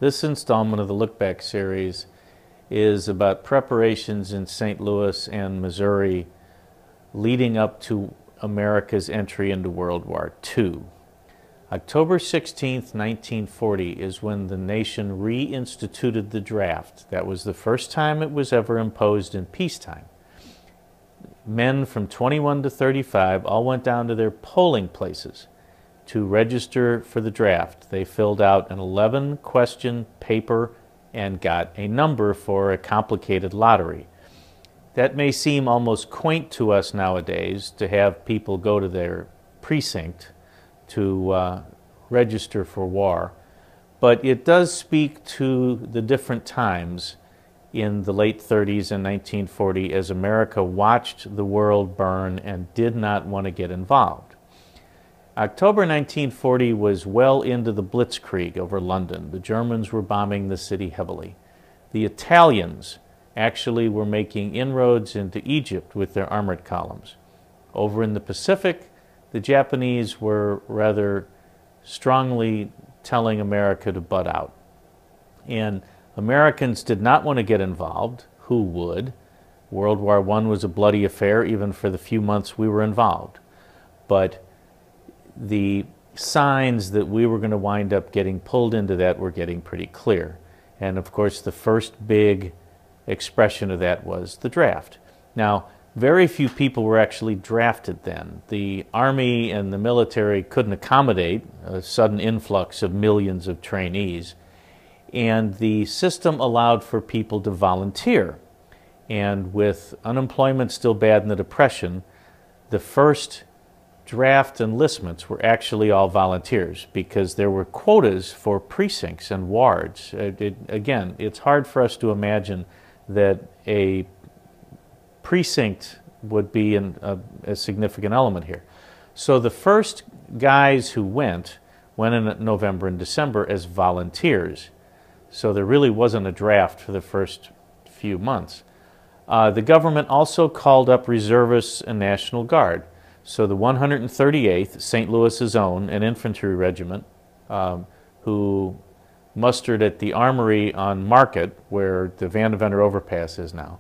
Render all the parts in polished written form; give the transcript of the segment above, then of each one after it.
This installment of the Look Back series is about preparations in St. Louis and Missouri leading up to America's entry into World War II. October 16, 1940 is when the nation reinstituted the draft. That was the first time it was ever imposed in peacetime. Men from 21 to 35 all went down to their polling places to register for the draft. They filled out an 11-question paper and got a number for a complicated lottery. That may seem almost quaint to us nowadays, to have people go to their precinct to register for war, but it does speak to the different times in the late 30s and 1940 as America watched the world burn and did not want to get involved. October 1940 was well into the Blitzkrieg over London. The Germans were bombing the city heavily. The Italians actually were making inroads into Egypt with their armored columns. Over in the Pacific, the Japanese were rather strongly telling America to butt out. And Americans did not want to get involved. Who would? World War I was a bloody affair, even for the few months we were involved. But the signs that we were going to wind up getting pulled into that were getting pretty clear. And of course, the first big expression of that was the draft. Now, very few people were actually drafted then. The Army and the military couldn't accommodate a sudden influx of millions of trainees. And the system allowed for people to volunteer. And with unemployment still bad in the Depression, the first draft enlistments were actually all volunteers because there were quotas for precincts and wards. Again, it's hard for us to imagine that a precinct would be a significant element here. So the first guys who went in November and December as volunteers. So there really wasn't a draft for the first few months. The government also called up reservists and National Guard. So the 138th, St. Louis's own, an infantry regiment, who mustered at the Armory on Market, where the Vandeventer Overpass is now,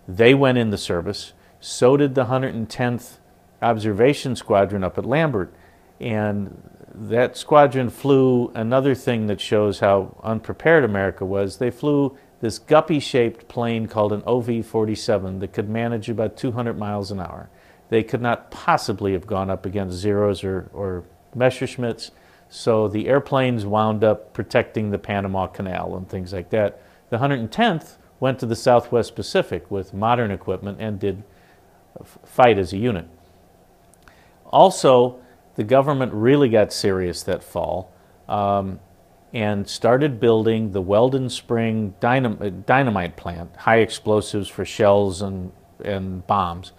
they went in the service. So did the 110th Observation Squadron up at Lambert. And that squadron flew another thing that shows how unprepared America was. They flew this guppy-shaped plane called an OV-47 that could manage about 200 miles an hour. They could not possibly have gone up against Zeros or Messerschmitts, so the airplanes wound up protecting the Panama Canal and things like that. The 110th went to the Southwest Pacific with modern equipment and did fight as a unit. Also, the government really got serious that fall and started building the Weldon Spring dynamite plant, high explosives for shells and bombs,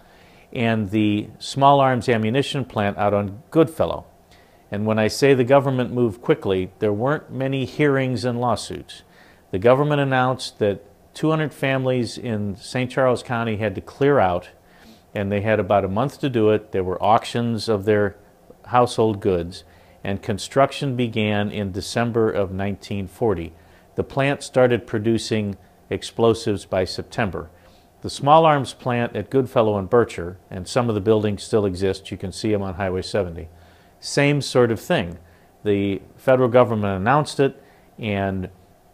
and the small arms ammunition plant out on Goodfellow. And when I say the government moved quickly, there weren't many hearings and lawsuits. The government announced that 200 families in St. Charles County had to clear out, and they had about a month to do it. There were auctions of their household goods, and construction began in December of 1940. The plant started producing explosives by September. The small arms plant at Goodfellow and Bircher, and some of the buildings still exist, you can see them on Highway 70, same sort of thing. The federal government announced it, and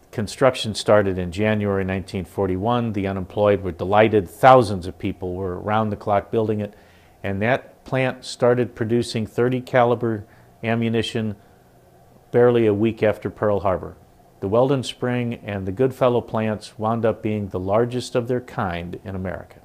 construction started in January 1941. The unemployed were delighted. Thousands of people were around the clock building it, and that plant started producing .30 caliber ammunition barely a week after Pearl Harbor. The Weldon Spring and the Goodfellow plants wound up being the largest of their kind in America.